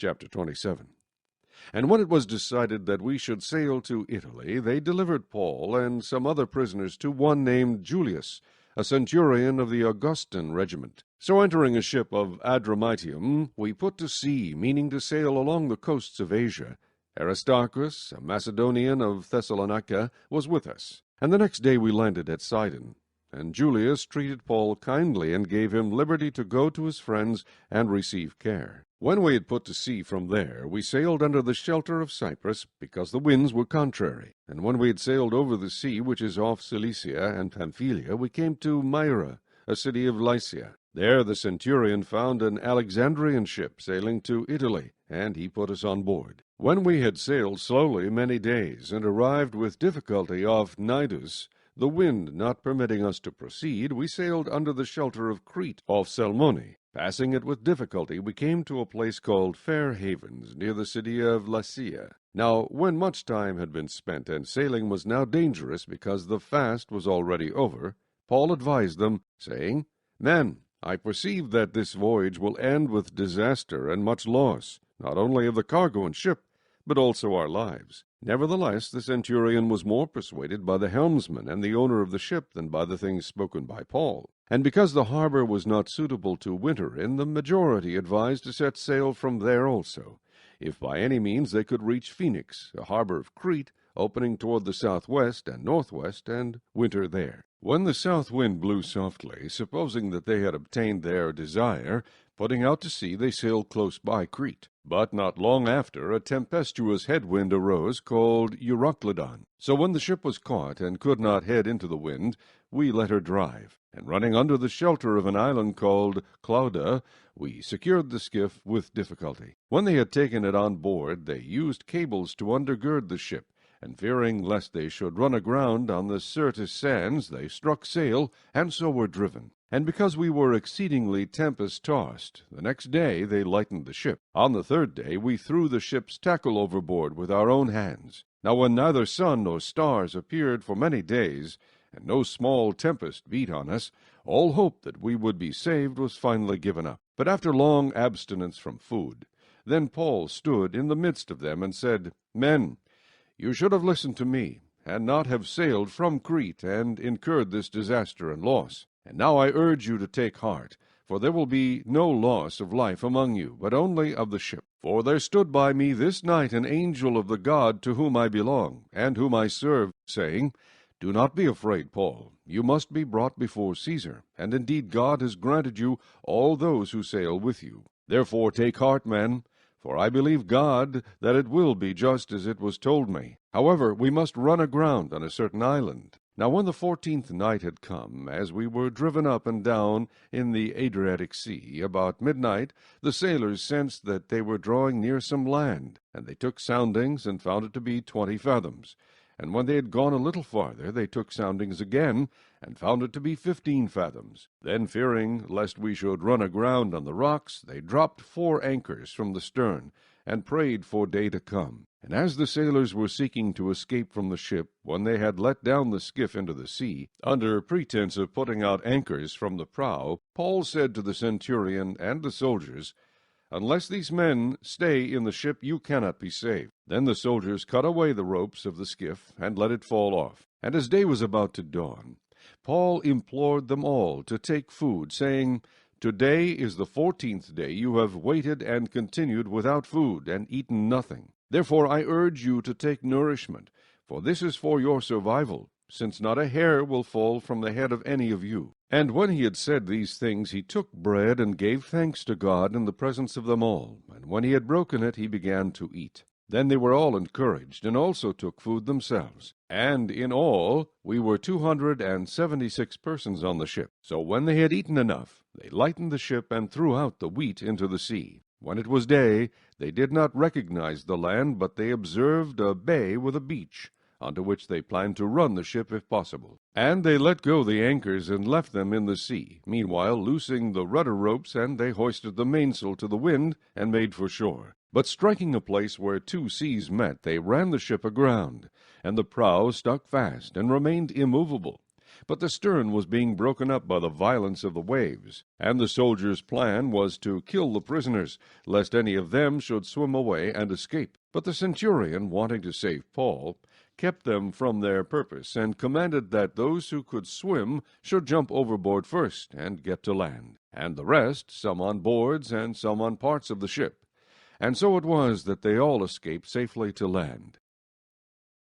chapter 27. And when it was decided that we should sail to Italy, they delivered Paul and some other prisoners to one named Julius, a centurion of the Augustan regiment. So entering a ship of Adramyttium, we put to sea, meaning to sail along the coasts of Asia. Aristarchus, a Macedonian of Thessalonica, was with us. And the next day we landed at Sidon. And Julius treated Paul kindly, and gave him liberty to go to his friends and receive care. When we had put to sea from there, we sailed under the shelter of Cyprus, because the winds were contrary. And when we had sailed over the sea which is off Cilicia and Pamphylia, we came to Myra, a city of Lycia. There the centurion found an Alexandrian ship sailing to Italy, and he put us on board. When we had sailed slowly many days, and arrived with difficulty off Cnidus, the wind not permitting us to proceed, we sailed under the shelter of Crete off Salmone. Passing it with difficulty, we came to a place called Fair Havens, near the city of Lasea. Now, when much time had been spent, and sailing was now dangerous, because the fast was already over, Paul advised them, saying, Men, I perceive that this voyage will end with disaster and much loss, not only of the cargo and ship, but also our lives. Nevertheless, the centurion was more persuaded by the helmsman and the owner of the ship than by the things spoken by Paul. And because the harbor was not suitable to winter in, the majority advised to set sail from there also, if by any means they could reach Phoenix, a harbor of Crete, opening toward the southwest and northwest, and winter there. When the south wind blew softly, supposing that they had obtained their desire, putting out to sea, they sailed close by Crete. But not long after, a tempestuous headwind arose, called Euroclydon. So when the ship was caught, and could not head into the wind, we let her drive. And running under the shelter of an island called Clauda, we secured the skiff with difficulty. When they had taken it on board, they used cables to undergird the ship, and fearing lest they should run aground on the Syrtis sands, they struck sail, and so were driven. And because we were exceedingly tempest-tossed, the next day they lightened the ship. On the third day we threw the ship's tackle overboard with our own hands. Now when neither sun nor stars appeared for many days, and no small tempest beat on us, all hope that we would be saved was finally given up. But after long abstinence from food, then Paul stood in the midst of them and said, Men, you should have listened to me, and not have sailed from Crete, and incurred this disaster and loss. And now I urge you to take heart, for there will be no loss of life among you, but only of the ship. For there stood by me this night an angel of the God to whom I belong, and whom I serve, saying, Do not be afraid, Paul. You must be brought before Caesar, and indeed God has granted you all those who sail with you. Therefore take heart, men, for I believe God that it will be just as it was told me. However, we must run aground on a certain island. Now when the 14th night had come, as we were driven up and down in the Adriatic Sea, about midnight, the sailors sensed that they were drawing near some land, and they took soundings, and found it to be 20 fathoms. And when they had gone a little farther, they took soundings again, and found it to be 15 fathoms. Then, fearing lest we should run aground on the rocks, they dropped 4 anchors from the stern, and prayed for day to come. And as the sailors were seeking to escape from the ship, when they had let down the skiff into the sea, under pretense of putting out anchors from the prow, Paul said to the centurion and the soldiers, Unless these men stay in the ship, you cannot be saved. Then the soldiers cut away the ropes of the skiff, and let it fall off. And as day was about to dawn, Paul implored them all to take food, saying, Today is the 14th day you have waited and continued without food, and eaten nothing. Therefore I urge you to take nourishment, for this is for your survival, since not a hair will fall from the head of any of you. And when he had said these things, he took bread and gave thanks to God in the presence of them all. And when he had broken it, he began to eat. Then they were all encouraged, and also took food themselves. And in all we were 276 persons on the ship. So when they had eaten enough, they lightened the ship, and threw out the wheat into the sea. When it was day, they did not recognize the land, but they observed a bay with a beach, onto which they planned to run the ship if possible. And they let go the anchors and left them in the sea, meanwhile loosing the rudder ropes, and they hoisted the mainsail to the wind, and made for shore. But striking a place where 2 seas met, they ran the ship aground, and the prow stuck fast, and remained immovable. But the stern was being broken up by the violence of the waves, and the soldiers' plan was to kill the prisoners, lest any of them should swim away and escape. But the centurion, wanting to save Paul, kept them from their purpose, and commanded that those who could swim should jump overboard first and get to land, and the rest, some on boards and some on parts of the ship. And so it was that they all escaped safely to land.